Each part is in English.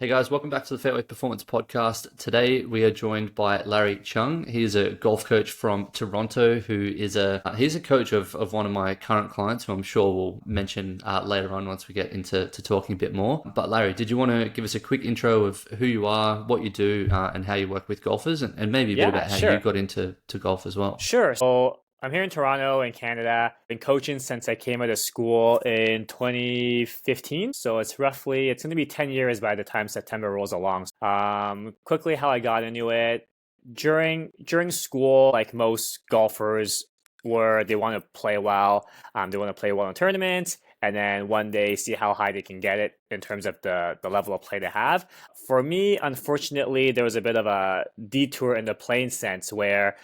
Hey guys, welcome back to the Fairway Performance Podcast. Today we are joined by Larry Cheung. He is a golf coach from Toronto who is he's a coach of one of my current clients who I'm sure we'll mention later on once we get into talking a bit more. But Larry, did you want to give us a quick intro of who you are, what you do, and how you work with golfers, and maybe a bit about how you got into golf as well? Sure. So I'm here in Toronto in Canada. Been coaching since I came out of school in 2015. So it's going to be 10 years by the time September rolls along. Quickly how I got into it. During school, like most golfers, they want to play well. They want to play well in tournaments, and then one day see how high they can get it in terms of the level of play they have. For me, unfortunately, there was a bit of a detour in the playing sense where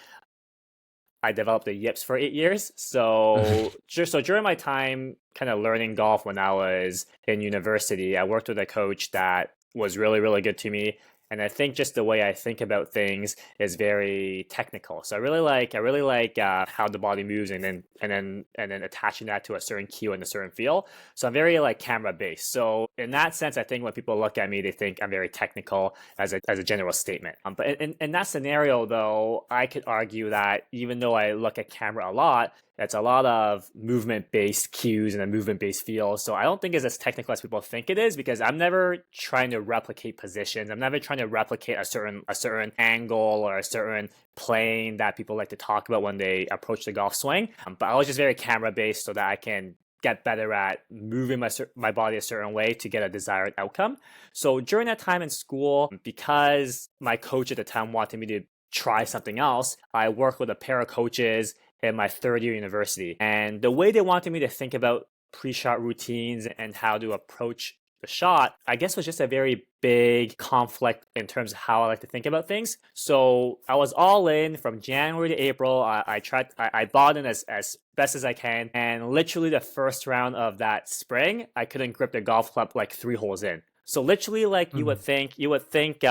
I developed the yips for 8 years. So during my time kind of learning golf when I was in university, I worked with a coach that was really, really good to me. And I think just the way I think about things is very technical. So I really like how the body moves, and then attaching that to a certain cue and a certain feel. So I'm very like camera based. So in that sense, I think when people look at me, they think I'm very technical as a general statement. But in that scenario, though, I could argue that even though I look at camera a lot, it's a lot of movement-based cues and a movement-based feel. So I don't think it's as technical as people think it is, because I'm never trying to replicate positions. I'm never trying to replicate a certain angle or a certain plane that people like to talk about when they approach the golf swing. But I was just very camera-based so that I can get better at moving my body a certain way to get a desired outcome. So during that time in school, because my coach at the time wanted me to try something else, I worked with a pair of coaches in my third year university. And the way they wanted me to think about pre-shot routines and how to approach the shot, I guess, was just a very big conflict in terms of how I like to think about things. So I was all in from January to April. I bought in as best as I can. And literally the first round of that spring, I couldn't grip the golf club like 3 holes in. So literally, like you would think,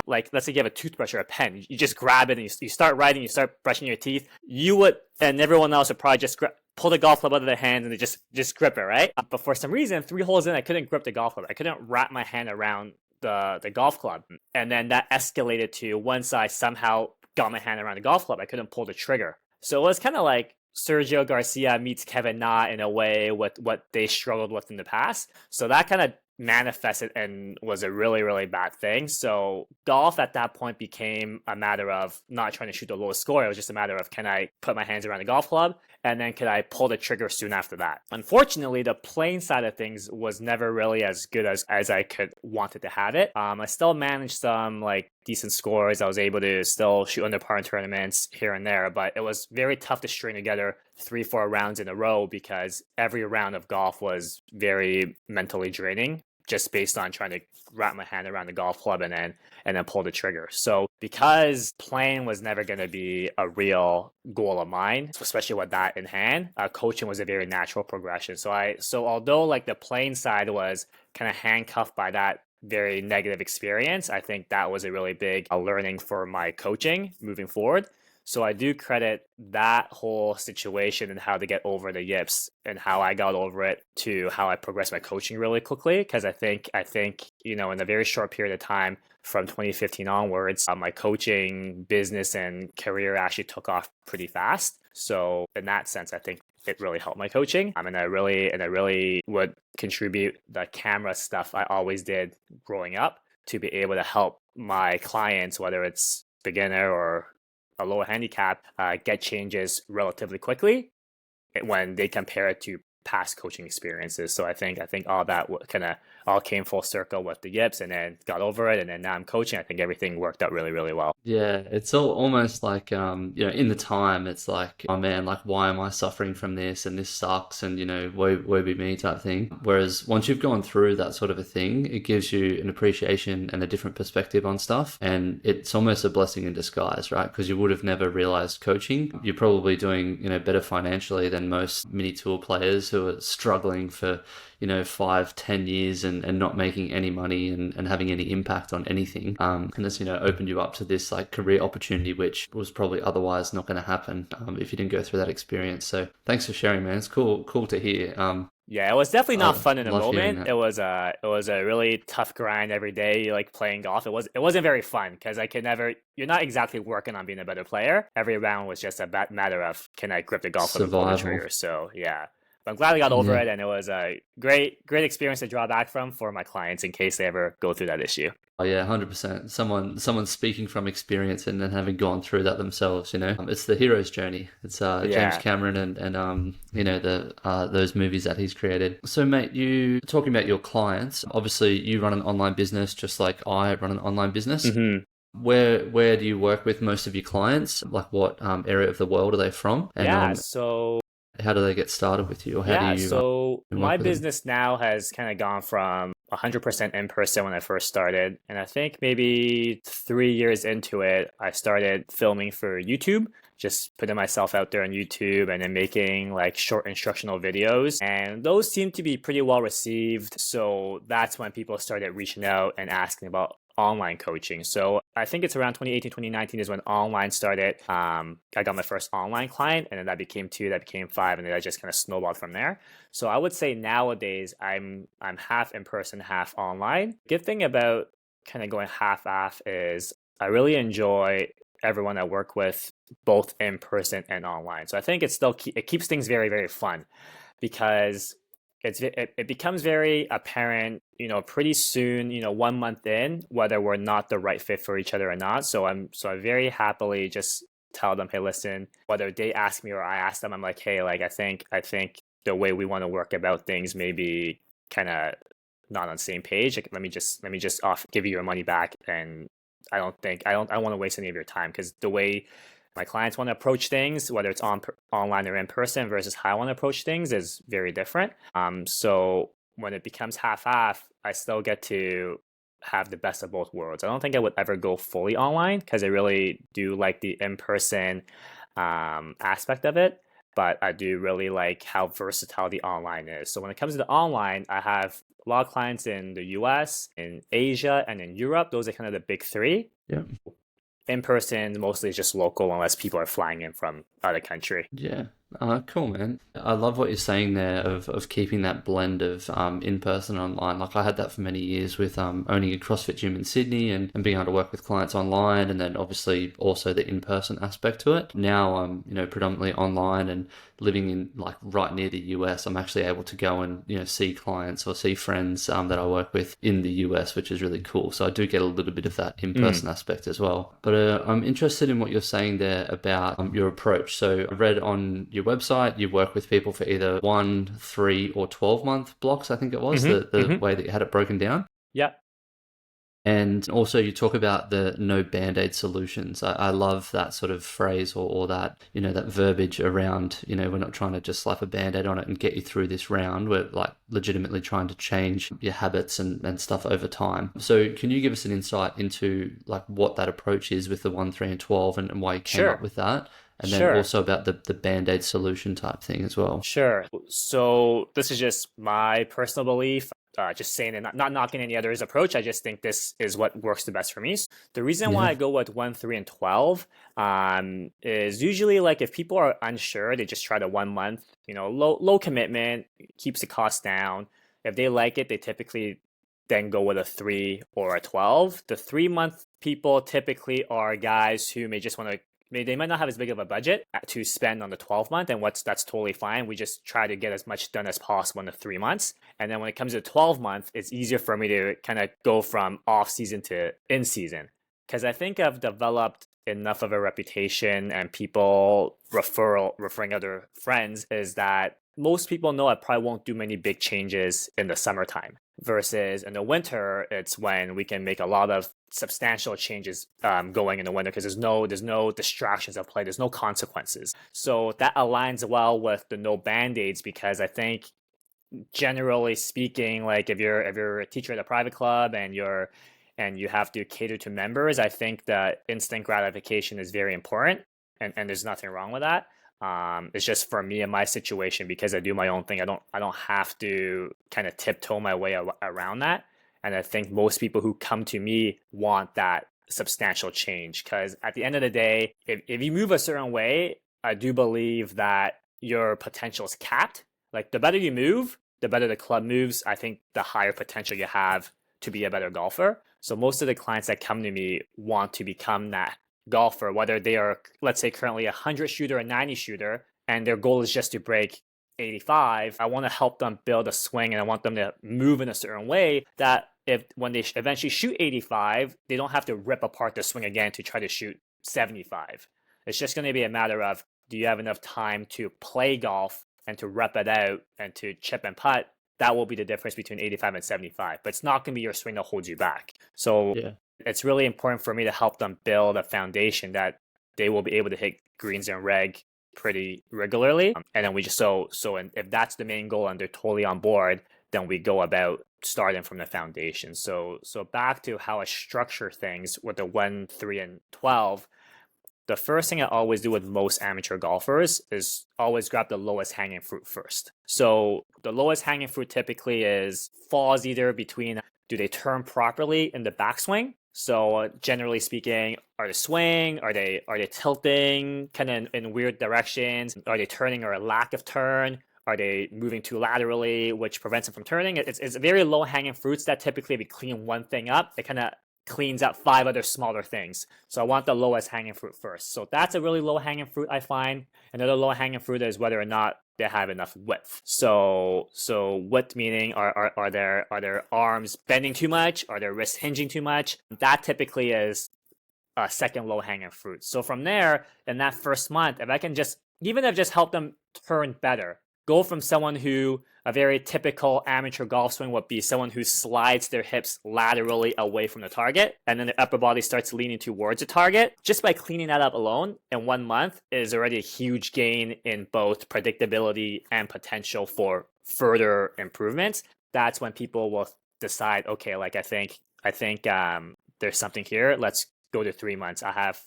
like, let's say you have a toothbrush or a pen, you just grab it and you start writing, you start brushing your teeth. You would, and everyone else would probably just pull the golf club out of their hands and they just grip it, right? But for some reason, 3 holes in, I couldn't grip the golf club. I couldn't wrap my hand around the golf club, and then that escalated to once I somehow got my hand around the golf club, I couldn't pull the trigger. So it was kind of like Sergio Garcia meets Kevin Na in a way with what they struggled with in the past. So that kind of manifested and was a really, really bad thing. So golf at that point became a matter of not trying to shoot the lowest score. It was just a matter of, can I put my hands around the golf club? And then could I pull the trigger soon after that? Unfortunately, the playing side of things was never really as good as I could wanted to have it. I still managed some like decent scores. I was able to still shoot under par in tournaments here and there, but it was very tough to string together 3-4 rounds in a row because every round of golf was very mentally draining, just based on trying to wrap my hand around the golf club and then pull the trigger. So because playing was never going to be a real goal of mine, especially with that in hand, coaching was a very natural progression. So although like the playing side was kind of handcuffed by that very negative experience, I think that was a really big learning for my coaching moving forward. So I do credit that whole situation and how to get over the yips and how I got over it to how I progressed my coaching really quickly. Because I think, in a very short period of time from 2015 onwards, my coaching business and career actually took off pretty fast. So in that sense, I think it really helped my coaching. And I really would contribute the camera stuff I always did growing up to be able to help my clients, whether it's beginner or a lower handicap, get changes relatively quickly when they compare it to past coaching experiences. So I think all that kind of all came full circle with the yips, and then got over it, and then now I'm coaching. I think everything worked out really, really well. Yeah, it's all almost like in the time, it's like, oh man, like why am I suffering from this, and this sucks, and woe be me type thing. Whereas once you've gone through that sort of a thing, it gives you an appreciation and a different perspective on stuff, and it's almost a blessing in disguise, right? Because you would have never realized coaching. You're probably doing better financially than most mini tour players who are struggling for 5-10 years and not making any money and having any impact on anything. And it's opened you up to this like career opportunity, which was probably otherwise not going to happen if you didn't go through that experience. So thanks for sharing, man. It's cool to hear. Yeah, it was definitely not I fun in the love hearing moment. that. It was a really tough grind every day, like playing golf. It wasn't very fun because I could never. You're not exactly working on being a better player. Every round was just a matter of can I grip the golf club and pull the Survival. trigger. So yeah, but I'm glad I got over Yeah. it, and it was a great experience to draw back from for my clients in case they ever go through that issue. Oh yeah, 100%. Someone speaking from experience and then having gone through that themselves, you know. It's the hero's journey. It's James Yeah. Cameron and you know, the those movies that he's created. So mate, you talking about your clients, obviously you run an online business just like I run an online business. hmm Where do you work with most of your clients? Like what area of the world are they from? And Yeah. So how do they get started with you, or how do Yeah, you so work my with them? business now has kind of gone from 100% in person when I first started. And I think maybe 3 years into it, I started filming for YouTube, just putting myself out there on YouTube and then making like short instructional videos. And those seem to be pretty well received. So that's when people started reaching out and asking about online coaching. So I think it's around 2018, 2019 is when online started. I got my first online client, and then that became two, that became five, and then I just kind of snowballed from there. So I would say nowadays I'm half in person, half online. Good thing about kind of going half-half is I really enjoy everyone I work with both in person and online. So I think it keeps things very, very fun because it becomes very apparent, pretty soon, 1 month in, whether we're not the right fit for each other or not. So I very happily just tell them, hey, listen, whether they ask me or I ask them, I'm like, hey, like I think the way we want to work about things may be kind of not on the same page. Like, let me just give you your money back, and I don't want to waste any of your time because the way my clients want to approach things, whether it's online or in person versus how I want to approach things is very different. So when it becomes half-half, I still get to have the best of both worlds. I don't think I would ever go fully online because I really do like the in-person aspect of it, but I do really like how versatile the online is. So when it comes to the online, I have a lot of clients in the US, in Asia, and in Europe. Those are kind of the big three. Yeah. In person, mostly just local, unless people are flying in from out of country. Yeah. Cool, man. I love what you're saying there of keeping that blend of in person and online. Like I had that for many years with owning a CrossFit gym in Sydney and being able to work with clients online, and then obviously also the in person aspect to it. Now I'm predominantly online and living in like right near the US. I'm actually able to go and see clients or see friends that I work with in the US, which is really cool. So I do get a little bit of that in person aspect as well. But I'm interested in what you're saying there about your approach. So I read on your website you work with people for either 1, 3, or 12-month blocks. I think it was the way that you had it broken down. Yeah. And also you talk about the no band-aid solutions. I love that sort of phrase or that, that verbiage around, we're not trying to just slap a band-aid on it and get you through this round. We're like legitimately trying to change your habits and stuff over time. So can you give us an insight into like what that approach is with the 1, 3, and 12 and why you came up with that? And then also about the band-aid solution type thing as well. Sure. So this is just my personal belief. Just saying and not knocking any other's approach. I just think this is what works the best for me. The reason why I go with 1, 3, and 12 is usually like if people are unsure, they just try the 1 month, low commitment, keeps the cost down. If they like it, they typically then go with a 3 or a 12. The 3 month people typically are guys who may just want to they might not have as big of a budget to spend on the 12 month, and that's totally fine. We just try to get as much done as possible in the 3 months. And then when it comes to 12 month, it's easier for me to kind of go from off season to in season. Because I think I've developed enough of a reputation and people referring other friends is that most people know I probably won't do many big changes in the summertime versus in the winter. It's when we can make a lot of substantial changes going in the winter because there's no distractions at play, there's no consequences. So that aligns well with the no band-aids because I think generally speaking, like if you're a teacher at a private club and you have to cater to members, I think that instant gratification is very important, and there's nothing wrong with that. It's just for me in my situation because I do my own thing. I don't have to kind of tiptoe my way around that. And I think most people who come to me want that substantial change because at the end of the day, if you move a certain way, I do believe that your potential is capped. Like the better you move, the better the club moves, I think the higher potential you have to be a better golfer. So most of the clients that come to me want to become that golfer, whether they are, let's say, currently a 100 shooter, a 90 shooter, and their goal is just to break 85. I want to help them build a swing, and I want them to move in a certain way that if when they eventually shoot 85, they don't have to rip apart the swing again to try to shoot 75. It's just going to be a matter of, do you have enough time to play golf and to rep it out and to chip and putt? That will be the difference between 85 and 75. But it's not going to be your swing that holds you back. So it's really important for me to help them build a foundation that they will be able to hit greens and reg pretty regularly. And then we just, and if that's the main goal and they're totally on board, then we go about starting from the foundation. So back to how I structure things with the 1, 3, and 12. The first thing I always do with most amateur golfers is always grab the lowest hanging fruit first. So the lowest hanging fruit typically falls either between, do they turn properly in the backswing? So generally speaking, are they swing? Are they tilting kind of in weird directions? Are they turning or a lack of turn? Are they moving too laterally, which prevents them from turning? It's very low hanging fruits that typically, if you clean one thing up, it kind of cleans up 5 other smaller things. So I want the lowest hanging fruit first. So that's a really low hanging fruit, I find. Another low hanging fruit is whether or not they have enough width. So width meaning are their arms bending too much? Are their wrists hinging too much? That typically is a second low hanging fruit. So from there, in that first month, if I can just help them turn better, go from someone who a very typical amateur golf swing would be someone who slides their hips laterally away from the target, and then their upper body starts leaning towards the target. Just by cleaning that up alone in 1 month is already a huge gain in both predictability and potential for further improvements. That's when people will decide, okay, like I think there's something here. Let's go to 3 months. I have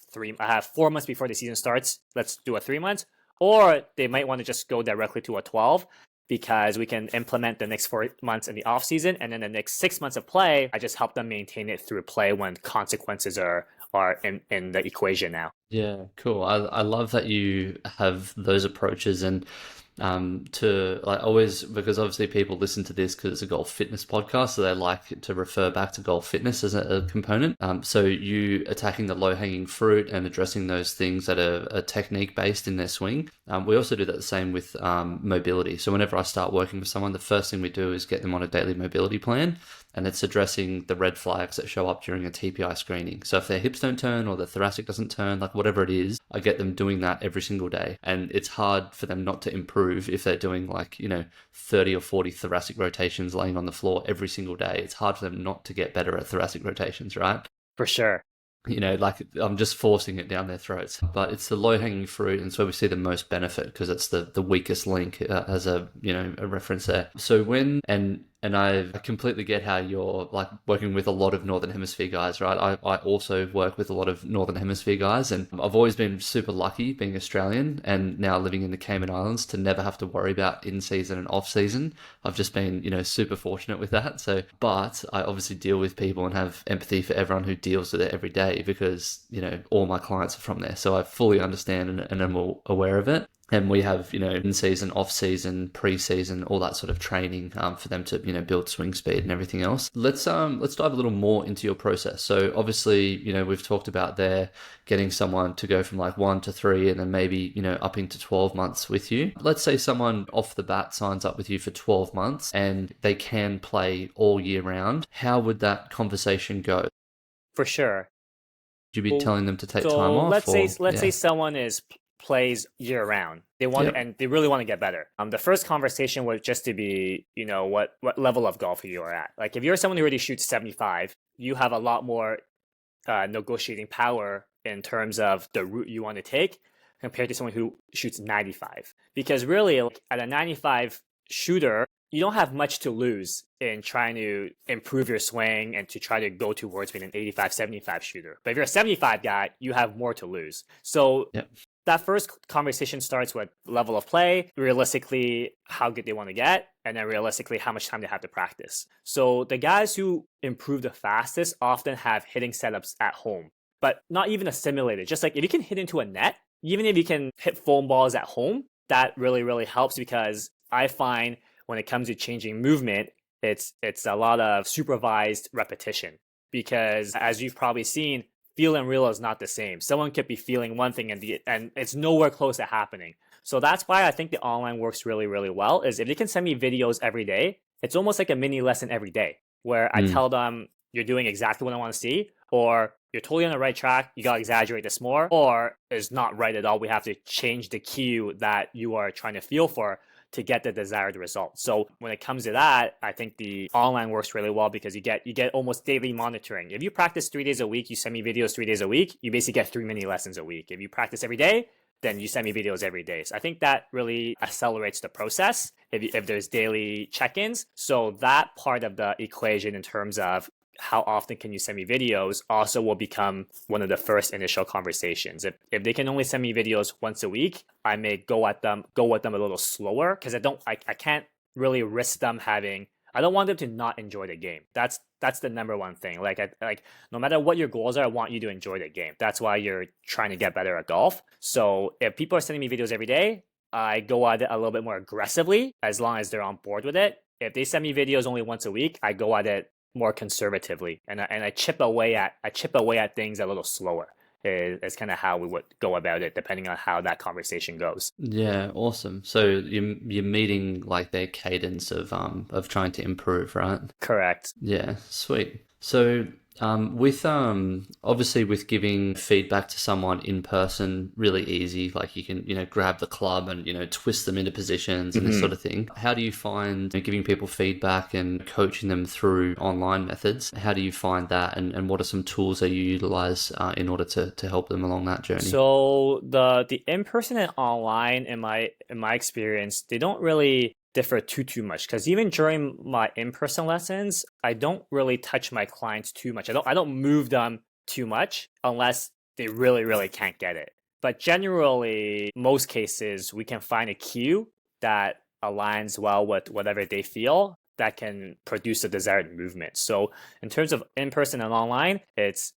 4 months before the season starts. Let's do a 3 months. Or they might want to just go directly to a 12 because we can implement the next 4 months in the off season, and then the next 6 months of play, I just help them maintain it through play when consequences are in the equation now. Yeah, cool. I love that you have those approaches, and to like always, because obviously people listen to this because it's a golf fitness podcast, so they like to refer back to golf fitness as a component. So you attacking the low hanging fruit and addressing those things that are technique based in their swing. We also do that the same with mobility. So whenever I start working with someone, the first thing we do is get them on a daily mobility plan. And it's addressing the red flags that show up during a TPI screening. So if their hips don't turn or the thoracic doesn't turn, like whatever it is, I get them doing that every single day. And it's hard for them not to improve if they're doing 30 or 40 thoracic rotations laying on the floor every single day. It's hard for them not to get better at thoracic rotations, right? For sure. I'm just forcing it down their throats. But it's the low-hanging fruit, and so we see the most benefit because it's the weakest link as a reference there. So and I completely get how you're like working with a lot of Northern Hemisphere guys, right? I also work with a lot of Northern Hemisphere guys, and I've always been super lucky being Australian and now living in the Cayman Islands to never have to worry about in-season and off-season. I've just been, super fortunate with that. So, but I obviously deal with people and have empathy for everyone who deals with it every day because, all my clients are from there. So I fully understand and I'm aware of it. And we have, in-season, off-season, pre-season, all that sort of training for them to, build swing speed and everything else. Let's dive a little more into your process. So obviously, we've talked about there getting someone to go from like 1 to 3 and then maybe, upping to 12 months with you. Let's say someone off the bat signs up with you for 12 months and they can play all year round. How would that conversation go? For sure. Would you be telling them to take time off? Let's say someone plays year round. They want and they really want to get better. The first conversation was just to be, what level of golfer you are at. Like if you're someone who already shoots 75, you have a lot more negotiating power in terms of the route you want to take compared to someone who shoots 95. Because really, at a 95 shooter, you don't have much to lose in trying to improve your swing and to try to go towards being an 85, 75 shooter. But if you're a 75 guy, you have more to lose. So that first conversation starts with level of play, realistically how good they want to get, and then realistically how much time they have to practice. So the guys who improve the fastest often have hitting setups at home, but not even a simulated. Just like if you can hit into a net, even if you can hit foam balls at home, that really, really helps because I find when it comes to changing movement, it's a lot of supervised repetition because as you've probably seen, feel and real is not the same. Someone could be feeling one thing and it's nowhere close to happening. So that's why I think the online works really, really well is if they can send me videos every day, it's almost like a mini lesson every day where I tell them you're doing exactly what I want to see, or you're totally on the right track, you got to exaggerate this more, or it's not right at all. We have to change the cue that you are trying to feel for to get the desired result. So when it comes to that, I think the online works really well because you get almost daily monitoring. If you practice 3 days a week, you send me videos 3 days a week, you basically get 3 mini lessons a week. If you practice every day, then you send me videos every day. So I think that really accelerates the process if there's daily check-ins. So that part of the equation in terms of how often can you send me videos also will become one of the first initial conversations. If they can only send me videos once a week, I may go with them a little slower because I can't really risk them having. I don't want them to not enjoy the game. That's the number one thing. Like no matter what your goals are, I want you to enjoy the game. That's why you're trying to get better at golf. So if people are sending me videos every day, I go at it a little bit more aggressively as long as they're on board with it. If they send me videos only once a week, I go at it more conservatively and I chip away at things a little slower. Is kind of how we would go about it depending on how that conversation goes. Yeah, awesome. So you're meeting like their cadence of trying to improve, right? Correct. Yeah, sweet. So with obviously with giving feedback to someone in person, really easy. Like you can grab the club and twist them into positions and this sort of thing. How do you find giving people feedback and coaching them through online methods? How do you find that, and what are some tools that you utilize in order to help them along that journey? So the in person and online in my experience, they don't really differ too much because even during my in-person lessons, I don't really touch my clients too much. I don't move them too much unless they really can't get it. But generally, most cases, we can find a cue that aligns well with whatever they feel that can produce the desired movement. So in terms of in-person and online, it's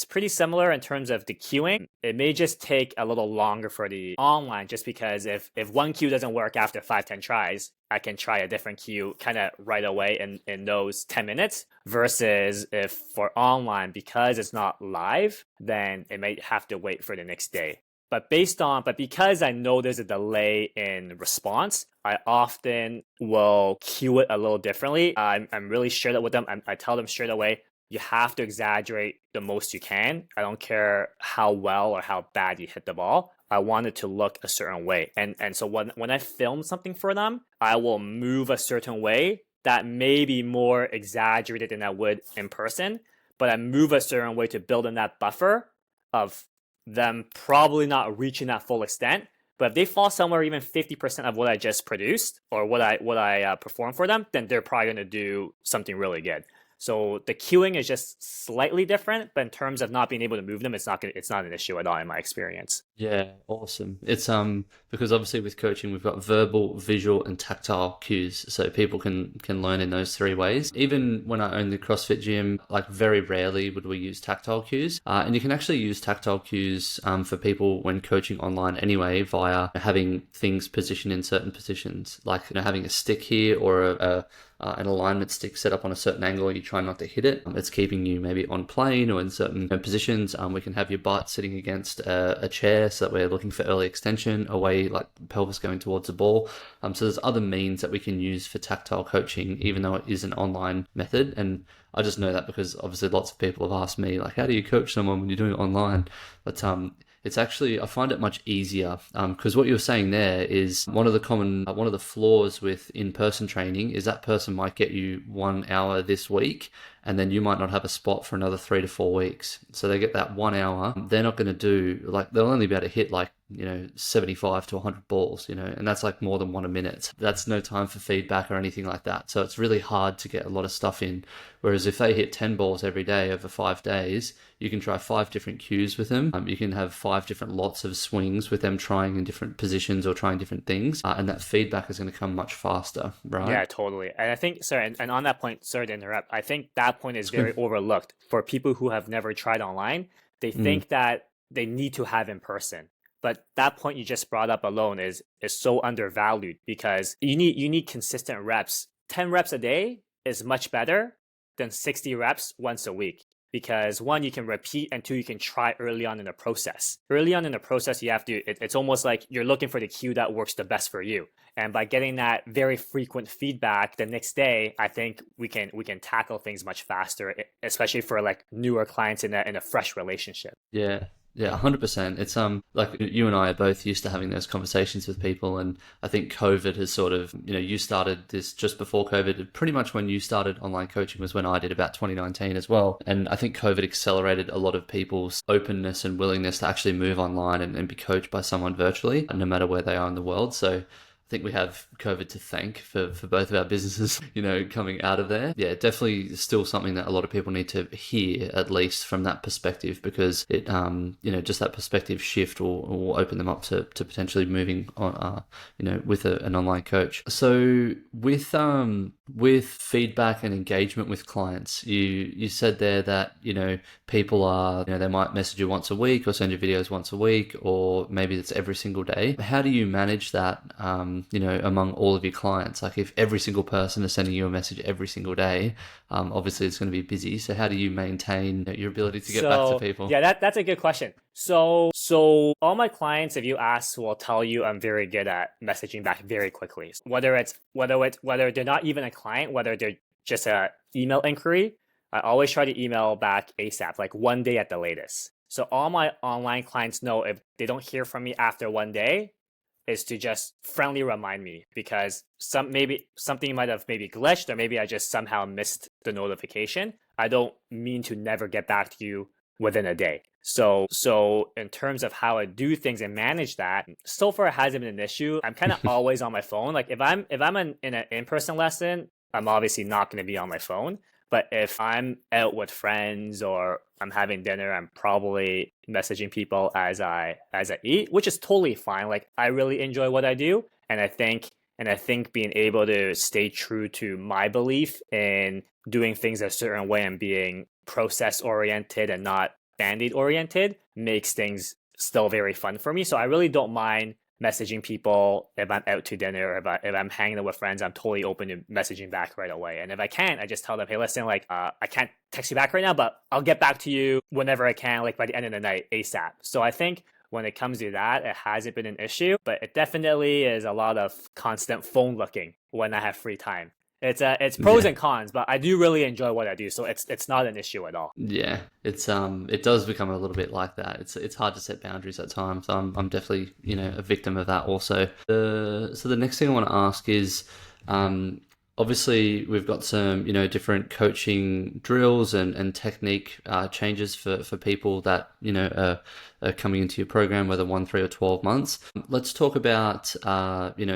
pretty similar in terms of the queuing. It may just take a little longer for the online just because if one queue doesn't work after 5-10 tries, I can try a different queue kind of right away in those 10 minutes versus if for online, because it's not live, then it may have to wait for the next day. But because I know there's a delay in response, I often will queue it a little differently. I'm really straight up with them. I tell them straight away, you have to exaggerate the most you can. I don't care how well or how bad you hit the ball. I want it to look a certain way. And so when I film something for them, I will move a certain way that may be more exaggerated than I would in person, but I move a certain way to build in that buffer of them probably not reaching that full extent. But if they fall somewhere even 50% of what I just produced or what I performed for them, then they're probably going to do something really good. So the queuing is just slightly different, but in terms of not being able to move them, it's not an issue at all in my experience. Yeah, awesome. It's because obviously with coaching we've got verbal, visual, and tactile cues, so people can learn in those three ways. Even when I owned the CrossFit gym, like very rarely would we use tactile cues, and you can actually use tactile cues for people when coaching online anyway via having things positioned in certain positions, like having a stick here or an alignment stick set up on a certain angle. You try not to hit it. It's keeping you maybe on plane or in certain positions. We can have your butt sitting against a chair so that we're looking for early extension away, like the pelvis going towards the ball. So there's other means that we can use for tactile coaching, even though it is an online method. And I just know that because obviously lots of people have asked me, like, how do you coach someone when you're doing it online? But it's actually, I find it much easier because what you're saying there is one of the flaws with in-person training is that person might get you 1 hour this week and then you might not have a spot for another 3 to 4 weeks. So they get that 1 hour. They're not going to do, like, they'll only be able to hit like 75 to 100 balls, and that's like more than one a minute. That's no time for feedback or anything like that. So it's really hard to get a lot of stuff in. Whereas if they hit 10 balls every day over 5 days, you can try 5 different cues with them. You can have 5 different lots of swings with them trying in different positions or trying different things. And that feedback is going to come much faster, right? Yeah, totally. And I think, sorry, and on that point, sorry to interrupt, I think that point is very overlooked for people who have never tried online. They think that they need to have in person. But that point you just brought up alone is so undervalued because you need consistent reps. 10 reps a day is much better than 60 reps once a week. Because one, you can repeat, and two, you can try early on in the process. Early on in the process, you have to, it's almost like you're looking for the cue that works the best for you. And by getting that very frequent feedback the next day, I think we can tackle things much faster, especially for like newer clients in a fresh relationship. Yeah. Yeah, 100%. It's like you and I are both used to having those conversations with people, and I think COVID has sort of, you started this just before COVID. Pretty much when you started online coaching was when I did, about 2019 as well. And I think COVID accelerated a lot of people's openness and willingness to actually move online and be coached by someone virtually, no matter where they are in the world. So I think we have COVID to thank for both of our businesses, coming out of there. Yeah, definitely still something that a lot of people need to hear, at least from that perspective, because it, just that perspective shift will open them up to potentially moving on, with an online coach. So with feedback and engagement with clients, you said there that, people are, they might message you once a week or send you videos once a week, or maybe it's every single day. How do you manage that, among all of your clients? Like if every single person is sending you a message every single day, obviously it's going to be busy. So how do you maintain your ability to get back to people? Yeah, that's a good question. So all my clients, if you ask, will tell you I'm very good at messaging back very quickly. Whether they're not even a client, whether they're just a email inquiry, I always try to email back ASAP, like one day at the latest. So all my online clients know if they don't hear from me after one day, is to just friendly remind me, because something might have maybe glitched, or maybe I just somehow missed the notification. I don't mean to never get back to you within a day. So in terms of how I do things and manage that, so far it hasn't been an issue. I'm kind of always on my phone. Like if I'm in an in-person lesson, I'm obviously not going to be on my phone. But if I'm out with friends or I'm having dinner, I'm probably messaging people as I eat, which is totally fine. Like I really enjoy what I do, and I think being able to stay true to my belief in doing things a certain way and being process oriented and not band-aid oriented makes things still very fun for me. So I really don't mind messaging people if I'm out to dinner, or if I'm hanging out with friends. I'm totally open to messaging back right away. And if I can, I just tell them, hey, listen, like I can't text you back right now, but I'll get back to you whenever I can, like by the end of the night, ASAP. So I think when it comes to that, it hasn't been an issue, but it definitely is a lot of constant phone looking when I have free time. It's pros and cons, but I do really enjoy what I do, so it's not an issue at all. Yeah, it does become a little bit like that. It's hard to set boundaries at times. I'm definitely a victim of that also. So the next thing I want to ask is, obviously we've got some different coaching drills and technique changes for people that are coming into your program, whether 1, 3, or 12 months. Let's talk about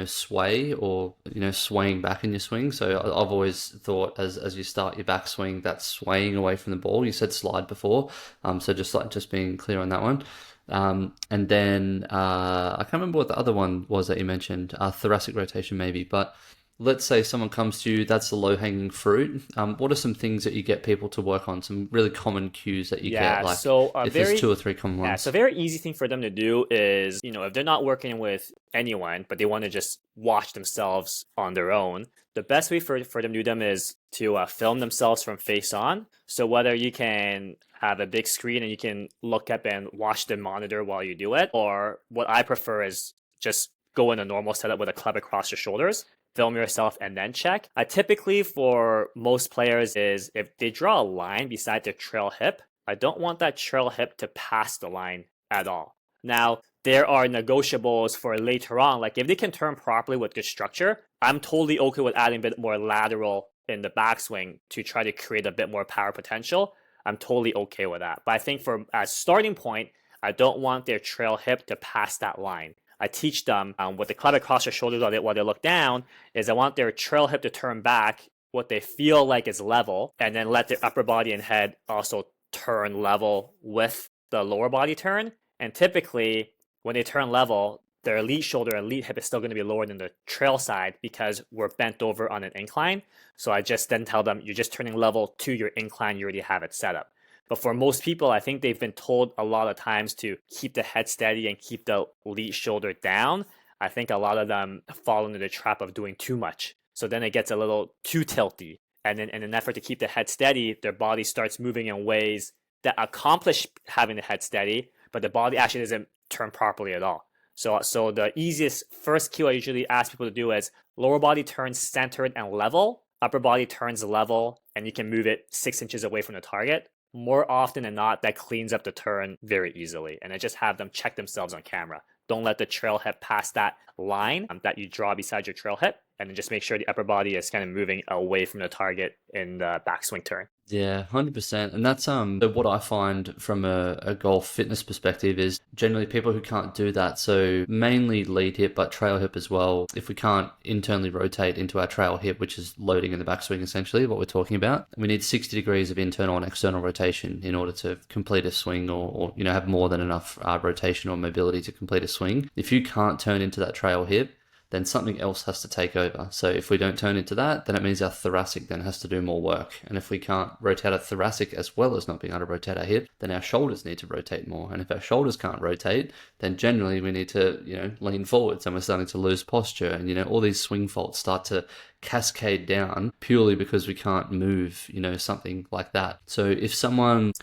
sway, or swaying back in your swing. So I've always thought as you start your back swing, that's swaying away from the ball. You said slide before, so just being clear on that one. And then I can't remember what the other one was that you mentioned, thoracic rotation maybe, but let's say someone comes to you, that's the low-hanging fruit. What are some things that you get people to work on? Some really common cues that you get, like if there's 2 or 3 common ones. Yeah, so a very easy thing for them to do is, if they're not working with anyone, but they want to just watch themselves on their own, the best way for them to do them is to film themselves from face on. So whether you can have a big screen and you can look up and watch the monitor while you do it, or what I prefer is just go in a normal setup with a club across your shoulders, film yourself, and then check. Typically for most players is if they draw a line beside their trail hip, I don't want that trail hip to pass the line at all. Now, there are negotiables for later on. Like if they can turn properly with good structure, I'm totally okay with adding a bit more lateral in the backswing to try to create a bit more power potential. I'm totally okay with that. But I think for a starting point, I don't want their trail hip to pass that line. I teach them with the club across their shoulders while they look down, is I want their trail hip to turn back what they feel like is level, and then let their upper body and head also turn level with the lower body turn. And typically, when they turn level, their elite shoulder and elite hip is still going to be lower than the trail side because we're bent over on an incline. So I just then tell them, you're just turning level to your incline, you already have it set up. But for most people, I think they've been told a lot of times to keep the head steady and keep the lead shoulder down. I think a lot of them fall into the trap of doing too much. So then it gets a little too tilty. And then in an effort to keep the head steady, their body starts moving in ways that accomplish having the head steady, but the body actually doesn't turn properly at all. So the easiest first cue I usually ask people to do is lower body turns centered and level, upper body turns level, and you can move it 6 inches away from the target. More often than not, that cleans up the turn very easily. And I just have them check themselves on camera. Don't let the trailhead pass that line that you draw beside your trailhead, and then just make sure the upper body is kind of moving away from the target in the backswing turn. Yeah, 100%. And that's what I find from a golf fitness perspective is generally people who can't do that. So mainly lead hip, but trail hip as well. If we can't internally rotate into our trail hip, which is loading in the backswing, essentially what we're talking about, we need 60 degrees of internal and external rotation in order to complete a swing or have more than enough rotation or mobility to complete a swing. If you can't turn into that trail hip, then something else has to take over. So if we don't turn into that, then it means our thoracic then has to do more work. And if we can't rotate our thoracic as well as not being able to rotate our hip, then our shoulders need to rotate more. And if our shoulders can't rotate, then generally we need to, lean forwards and we're starting to lose posture. And, all these swing faults start to cascade down purely because we can't move, something like that. So if someone,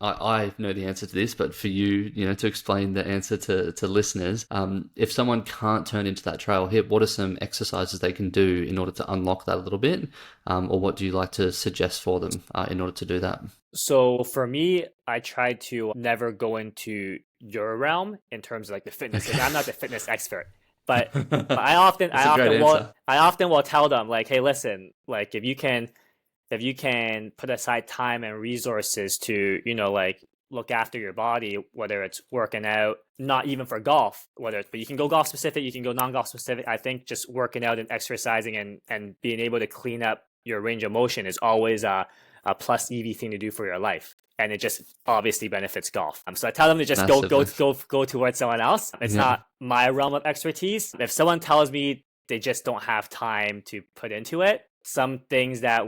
I know the answer to this, but for you, to explain the answer to listeners, if someone can't turn into that trail hip, what are some exercises they can do in order to unlock that a little bit? Or what do you like to suggest for them in order to do that? So for me, I try to never go into your realm in terms of like the fitness. Okay. I'm not the fitness expert. But I often will tell them like, hey, listen, like if you can put aside time and resources to, look after your body, whether it's working out, not even for golf, but you can go golf specific, you can go non-golf specific. I think just working out and exercising and being able to clean up your range of motion is always a plus EV thing to do for your life. And it just obviously benefits golf. So I tell them to just go towards someone else. It's not my realm of expertise. If someone tells me they just don't have time to put into it, some things that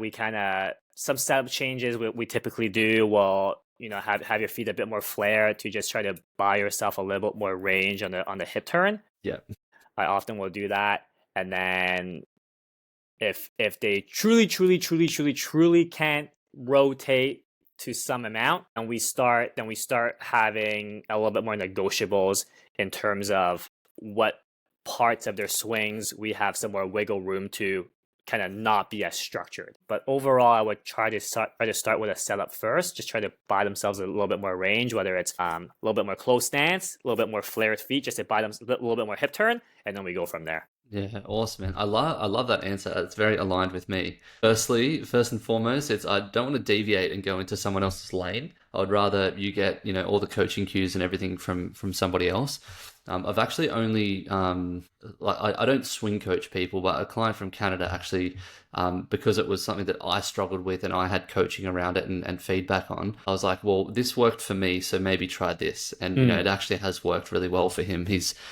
some setup changes we typically do will, have your feet a bit more flare to just try to buy yourself a little bit more range on the hip turn. Yeah. I often will do that. And then if they truly can't rotate to some amount, and we start having a little bit more negotiables in terms of what parts of their swings we have some more wiggle room to kind of not be as structured. But overall, I would try to start with a setup first, just try to buy themselves a little bit more range, whether it's a little bit more close stance, a little bit more flared feet, just to buy them a little bit more hip turn, and then we go from there. Yeah, awesome, man. I love that answer. It's very aligned with me. First and foremost, I don't want to deviate and go into someone else's lane. I would rather you get, all the coaching cues and everything from somebody else. I've actually only, I don't swing coach people, but a client from Canada actually, because it was something that I struggled with and I had coaching around it and feedback on, I was like, well, this worked for me, so maybe try this. And, it actually has worked really well for him.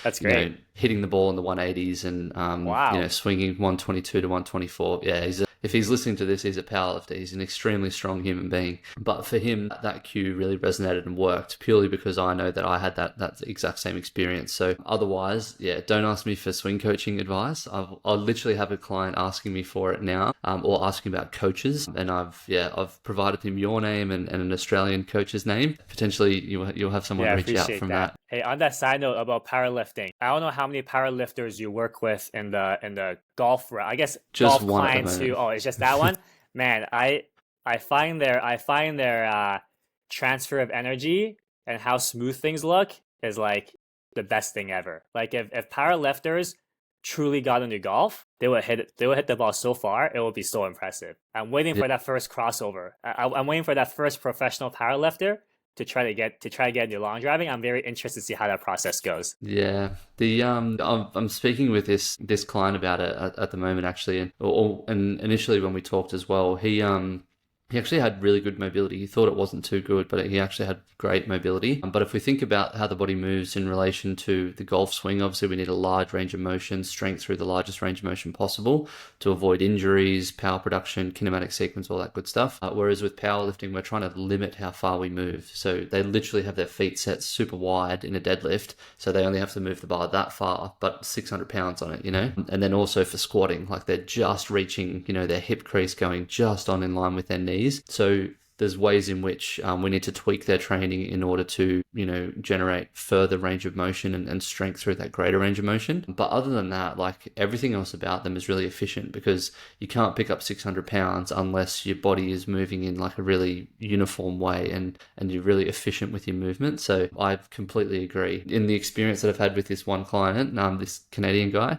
That's great. Hitting the ball in the 180s and, wow. Swinging 122 to 124. Yeah, if he's listening to this, he's a powerlifter. He's an extremely strong human being. But for him, that cue really resonated and worked purely because I know that I had that exact same experience. So otherwise, don't ask me for swing coaching advice. I'll literally have a client asking me for it now, or asking about coaches. And I've provided him your name and an Australian coach's name. Potentially you'll have someone reach out from that. Hey, on that side note about powerlifting, I don't know how many powerlifters you work with in the golf realm. I guess just golf clients who it's just that one. Man, I find their transfer of energy and how smooth things look is like the best thing ever. Like if powerlifters truly got into golf, they would hit the ball so far, it would be so impressive. I'm waiting for that first crossover. I'm waiting for that first professional powerlifter to try to get into long driving. I'm very interested to see how that process goes. Yeah, I'm speaking with this client about it at the moment actually, and initially when we talked as well, he He actually had really good mobility. He thought it wasn't too good, but he actually had great mobility. But if we think about how the body moves in relation to the golf swing, obviously we need a large range of motion, strength through the largest range of motion possible to avoid injuries, power production, kinematic sequence, all that good stuff. Whereas with powerlifting, we're trying to limit how far we move. So they literally have their feet set super wide in a deadlift. So they only have to move the bar that far, but 600 pounds on it, And then also for squatting, like they're just reaching, their hip crease going just on in line with their knees. So there's ways in which we need to tweak their training in order to, generate further range of motion and strength through that greater range of motion. But other than that, like everything else about them is really efficient because you can't pick up 600 pounds unless your body is moving in like a really uniform way and you're really efficient with your movement. So I completely agree. In the experience that I've had with this one client, this Canadian guy,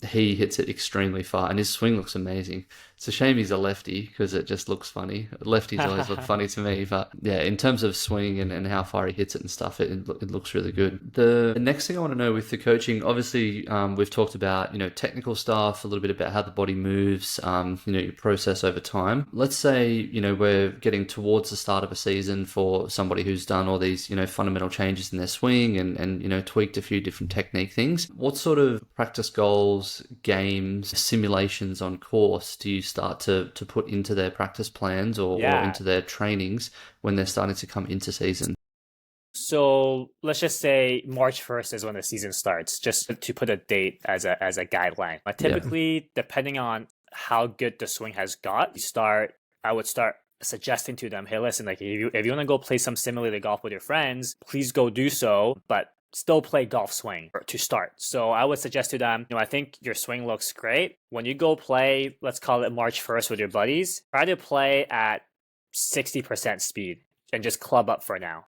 he hits it extremely far and his swing looks amazing. It's a shame he's a lefty because it just looks funny. Lefties always look funny to me, but yeah, in terms of swing and how far he hits it and stuff, it looks really good. The next thing I want to know with the coaching, obviously, we've talked about, technical stuff, a little bit about how the body moves, your process over time. Let's say, we're getting towards the start of a season for somebody who's done all these, fundamental changes in their swing and tweaked a few different technique things. What sort of practice goals, games, simulations on course do you start to put into their practice plans or into their trainings when they're starting to come into season? So let's just say March 1st is when the season starts, just to put a date as a guideline. But typically, depending on how good the swing has got, I would start suggesting to them, hey, listen, like if you want to go play some simulated golf with your friends, please go do so, but still play golf swing to start. So I would suggest to them, I think your swing looks great. When you go play, let's call it March 1st with your buddies, try to play at 60% speed and just club up for now.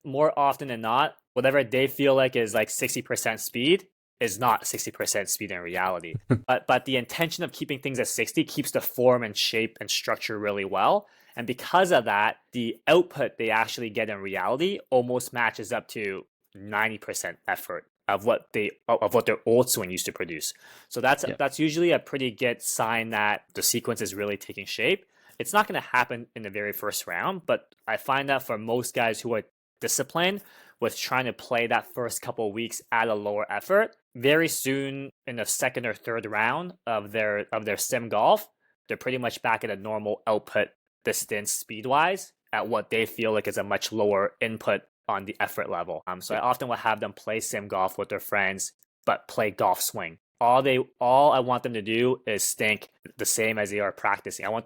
More often than not, whatever they feel like is like 60% speed is not 60% speed in reality. but the intention of keeping things at 60 keeps the form and shape and structure really well. And because of that, the output they actually get in reality almost matches up to 90% effort of what their old swing used to produce. So that's usually a pretty good sign that the sequence is really taking shape. It's not going to happen in the very first round, but I find that for most guys who are disciplined with trying to play that first couple of weeks at a lower effort, very soon in the second or third round of their sim golf, they're pretty much back at a normal output distance speed-wise at what they feel like is a much lower input on the effort level. So I often will have them play sim golf with their friends, but play golf swing. All I want them to do is think the same as they are practicing. I want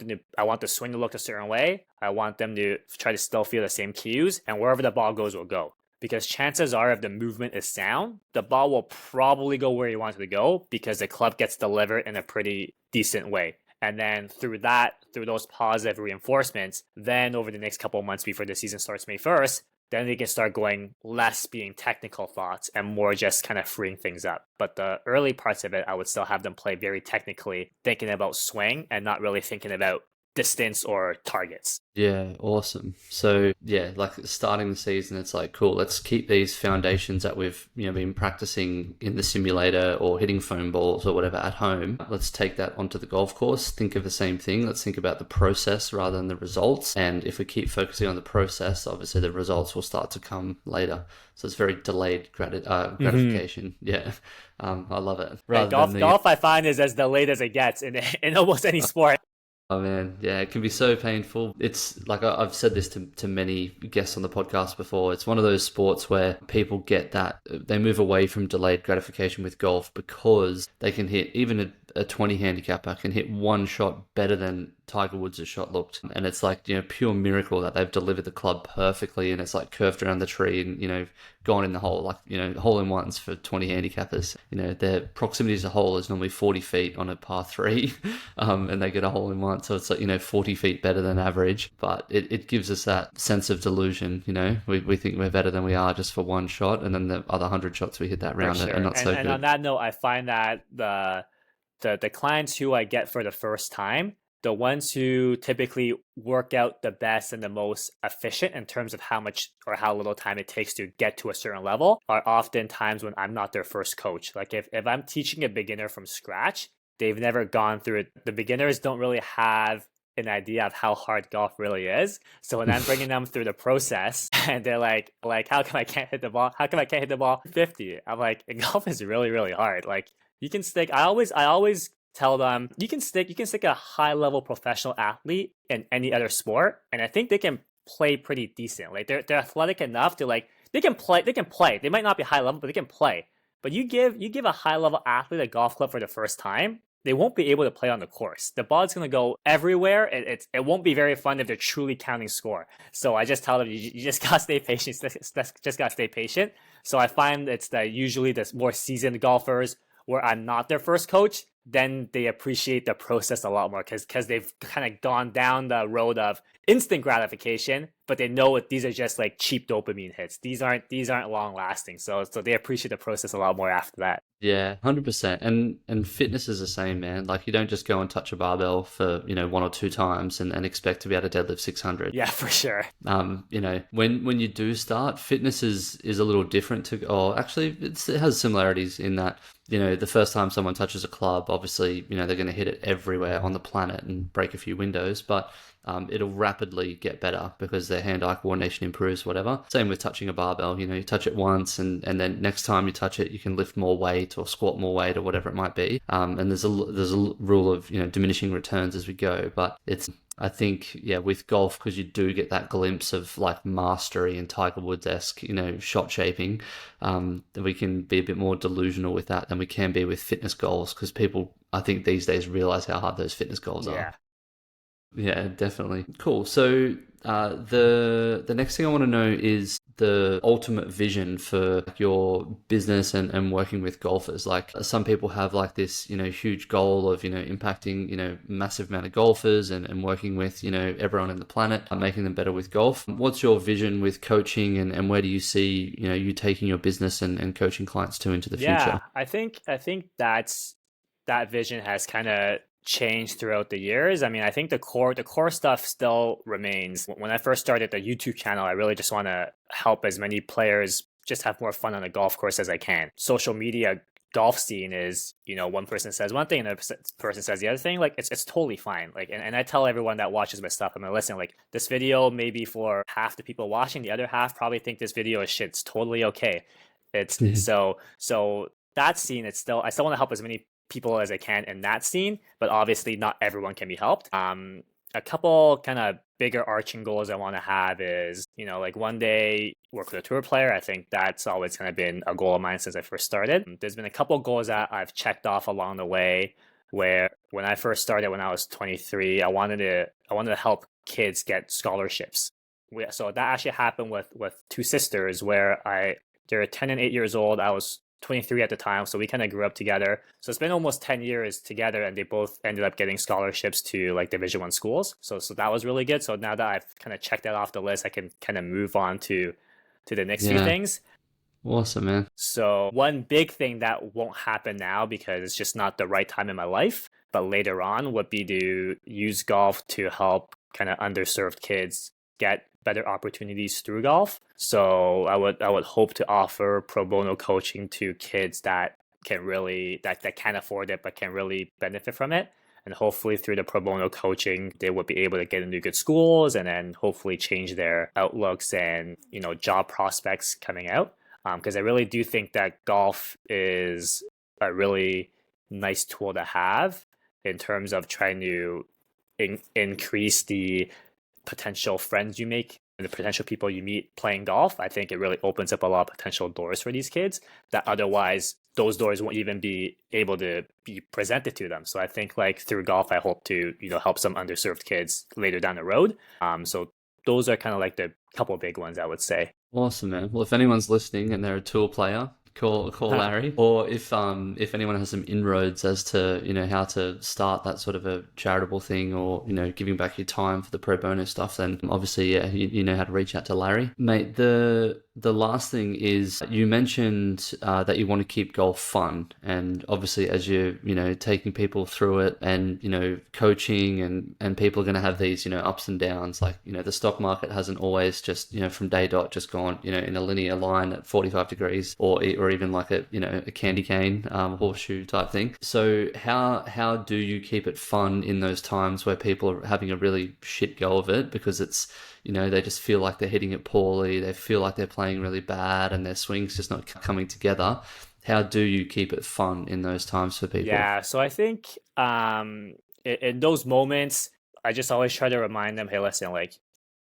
the swing to look a certain way. I want them to try to still feel the same cues, and wherever the ball goes will go. Because chances are, if the movement is sound, the ball will probably go where you want it to go because the club gets delivered in a pretty decent way. And then through those positive reinforcements, then over the next couple of months before the season starts May 1st, then they can start going less being technical thoughts and more just kind of freeing things up. But the early parts of it, I would still have them play very technically, thinking about swing and not really thinking about distance or targets. Yeah, awesome. So yeah, like starting the season, it's like, cool, let's keep these foundations that we've been practicing in the simulator or hitting foam balls or whatever at home. Let's take that onto the golf course, think of the same thing. Let's think about the process rather than the results. And if we keep focusing on the process, obviously the results will start to come later. So it's very delayed gratification. Yeah, I love it. Golf, I find, is as delayed as it gets in almost any sport. Oh man, yeah, it can be so painful. It's like I've said this to many guests on the podcast before. It's one of those sports where people get that they move away from delayed gratification with golf because they can hit even a 20 handicapper can hit one shot better than Tiger Woods' shot looked. And it's like, pure miracle that they've delivered the club perfectly and it's like curved around the tree and, gone in the hole, like, hole in ones for 20 handicappers. Their proximity to the hole is normally 40 feet on a par 3 and they get a hole in one. So it's like, 40 feet better than average. But it gives us that sense of delusion, we think we're better than we are just for one shot. And then the other 100 shots we hit that round are not so good. And on that note, I find that the clients who I get for the first time, the ones who typically work out the best and the most efficient in terms of how much or how little time it takes to get to a certain level are often times when I'm not their first coach. Like if I'm teaching a beginner from scratch, they've never gone through it. The beginners don't really have an idea of how hard golf really is. So when I'm bringing them through the process and they're like, how come I can't hit the ball? How come I can't hit the ball 50? I'm like, golf is really, really hard. Like you can stick, I always tell them you can stick a high level professional athlete in any other sport. And I think they can play pretty decent. Like they're athletic enough to like, they can play. They might not be high level, but they can play. But you give a high level athlete a golf club for the first time, they won't be able to play on the course. The ball's gonna go everywhere. It won't be very fun if they're truly counting score. So I just tell them you just gotta stay patient. Just gotta stay patient. So I find it's usually the more seasoned golfers where I'm not their first coach, then they appreciate the process a lot more because they've kind of gone down the road of instant gratification, but they know these are just like cheap dopamine hits. These aren't long lasting. So they appreciate the process a lot more after that. Yeah, 100%. And fitness is the same, man. Like you don't just go and touch a barbell for, one or two times and expect to be able to deadlift 600. Yeah, for sure. When you do start, fitness is a little different actually it has similarities in that, the first time someone touches a club, obviously, they're going to hit it everywhere on the planet and break a few windows, but it'll rapidly get better because their hand-eye coordination improves, whatever. Same with touching a barbell. You touch it once and then next time you touch it, you can lift more weight or squat more weight or whatever it might be. And there's a rule of, diminishing returns as we go. But I think, with golf, because you do get that glimpse of like mastery and Tiger Woods-esque, shot shaping, that we can be a bit more delusional with that than we can be with fitness goals because people, I think these days realize how hard those fitness goals are. Yeah, definitely. Cool. So the next thing I want to know is the ultimate vision for your business and working with golfers. Like some people have like this, huge goal of, impacting, massive amount of golfers and working with, everyone on the planet, making them better with golf. What's your vision with coaching and where do you see, you taking your business and coaching clients into the future? Yeah, I think that vision has kind of changed throughout the years. I mean, I think the core stuff still remains. When I first started the YouTube channel, I really just want to help as many players just have more fun on the golf course as I can. Social media golf scene is, one person says one thing and another person says the other thing. Like it's totally fine. Like, and I tell everyone that watches my stuff, I'm like, listen, like this video maybe for half the people watching, the other half probably think this video is shit. It's totally okay. It's so that scene, I still want to help as many people as I can in that scene, but obviously not everyone can be helped. A couple kind of bigger arching goals I want to have is, like one day work with a tour player. I think that's always kind of been a goal of mine since I first started. There's been a couple goals that I've checked off along the way where when I first started, when I was 23, I wanted to help kids get scholarships. So that actually happened with two sisters where they're 10 and 8 years old. I was 23 at the time, so we kind of grew up together. So it's been almost 10 years together, and they both ended up getting scholarships to like Division 1 schools. So that was really good. So now that I've kind of checked that off the list, I can kind of move on to the next few things. Awesome, man. So one big thing that won't happen now because it's just not the right time in my life, but later on would be to use golf to help kind of underserved kids get better opportunities through golf. So I would hope to offer pro bono coaching to kids that can't afford it but can really benefit from it. And hopefully through the pro bono coaching, they would be able to get into good schools and then hopefully change their outlooks and job prospects coming out. Because I really do think that golf is a really nice tool to have in terms of trying to increase the potential friends you make and the potential people you meet playing golf. I think it really opens up a lot of potential doors for these kids that otherwise those doors won't even be able to be presented to them. So I think like through golf, I hope to, help some underserved kids later down the road. So those are kind of like the couple big ones I would say. Awesome, man. Well, if anyone's listening and they're a tour player, call Larry. Or if anyone has some inroads as to how to start that sort of a charitable thing or giving back your time for the pro bono stuff, then obviously you know how to reach out to Larry, mate. The the last thing is you mentioned that you want to keep golf fun, and obviously as you're taking people through it, and coaching, and people are going to have these ups and downs. Like the stock market hasn't always just from day dot just gone in a linear line at 45 degrees, or even like a candy cane horseshoe type thing. So how do you keep it fun in those times where people are having a really shit go of it, because it's they just feel like they're hitting it poorly, they feel like they're playing really bad, and their swing's just not coming together? How do you keep it fun in those times for people? Yeah, so I think in those moments, I just always try to remind them, hey, listen, like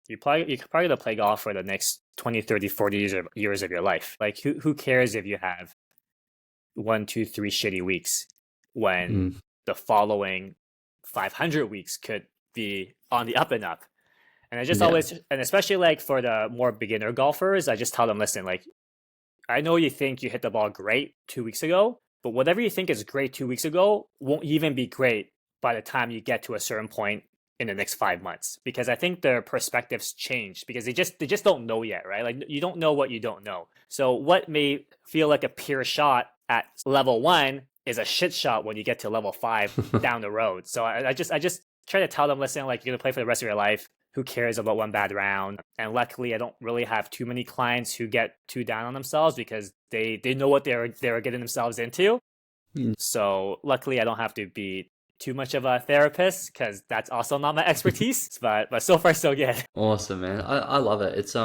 you're probably going to play golf for the next 20, 30, 40 years of your life. Like who cares if you have 1, 2, 3 shitty weeks when the following 500 weeks could be on the up and up? And I just always, and especially like for the more beginner golfers, I just tell them, listen, like, I know you think you hit the ball great 2 weeks ago, but whatever you think is great 2 weeks ago won't even be great by the time you get to a certain point in the next 5 months, because I think their perspectives change because they just don't know yet, right? Like you don't know what you don't know. So what may feel like a pure shot at level 1 is a shit shot when you get to level 5 down the road. So I just try to tell them, listen, like you're gonna play for the rest of your life. Who cares about one bad round? And luckily, I don't really have too many clients who get too down on themselves because they know what they're getting themselves into. So luckily, I don't have to be too much of a therapist because that's also not my expertise. but so far, so good. Awesome, man. I love it. It's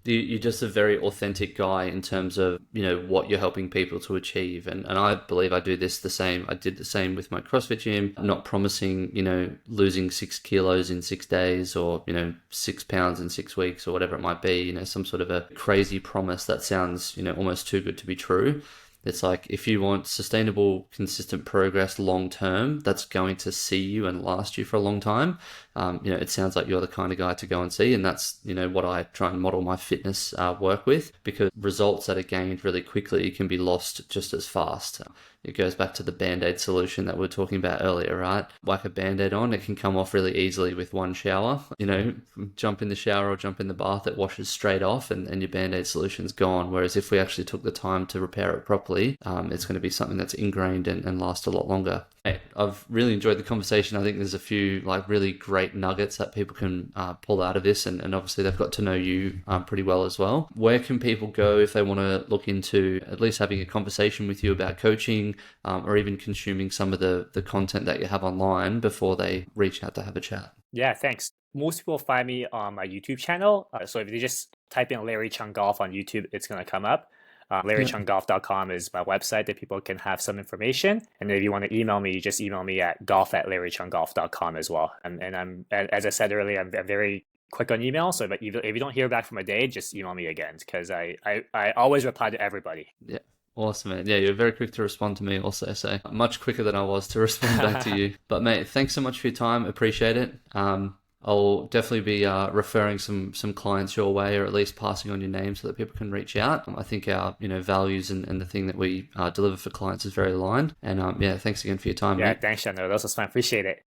you're just a very authentic guy in terms of what you're helping people to achieve, and I believe I do this the same. I did the same with my CrossFit gym. I'm not promising losing 6 kilos in 6 days, or 6 pounds in 6 weeks, or whatever it might be. Some sort of a crazy promise that sounds almost too good to be true. It's like, if you want sustainable, consistent progress long term, that's going to see you and last you for a long time. It sounds like you're the kind of guy to go and see, and that's what I try and model my fitness work with, because results that are gained really quickly can be lost just as fast. It goes back to the Band-Aid solution that we were talking about earlier, right? Whack a Band-Aid on, it can come off really easily with one shower. Jump in the shower or jump in the bath, it washes straight off, and your Band-Aid solution's gone. Whereas if we actually took the time to repair it properly, it's going to be something that's ingrained and last a lot longer. Hey, I've really enjoyed the conversation. I think there's a few really great nuggets that people can pull out of this, and obviously they've got to know you pretty well as well. Where can people go if they want to look into at least having a conversation with you about coaching, or even consuming some of the content that you have online before they reach out to have a chat? Yeah, thanks. Most people find me on my YouTube channel. So if you just type in Larry Cheung Golf on YouTube, it's going to come up. LarryCheungGolf.com is my website that people can have some information. And if you want to email me, you just email me at golf@LarryCheungGolf.com as well. And I'm, as I said earlier, I'm very quick on email. So if you don't hear back from a day, just email me again, because I always reply to everybody. Yeah. Awesome, man. Yeah, you're very quick to respond to me also, so much quicker than I was to respond back to you. But mate, thanks so much for your time. Appreciate it. I'll definitely be referring some clients your way, or at least passing on your name so that people can reach out. I think our values and the thing that we deliver for clients is very aligned. And yeah, thanks again for your time. Yeah, mate. thanks, Shannon. That was fun. Appreciate it.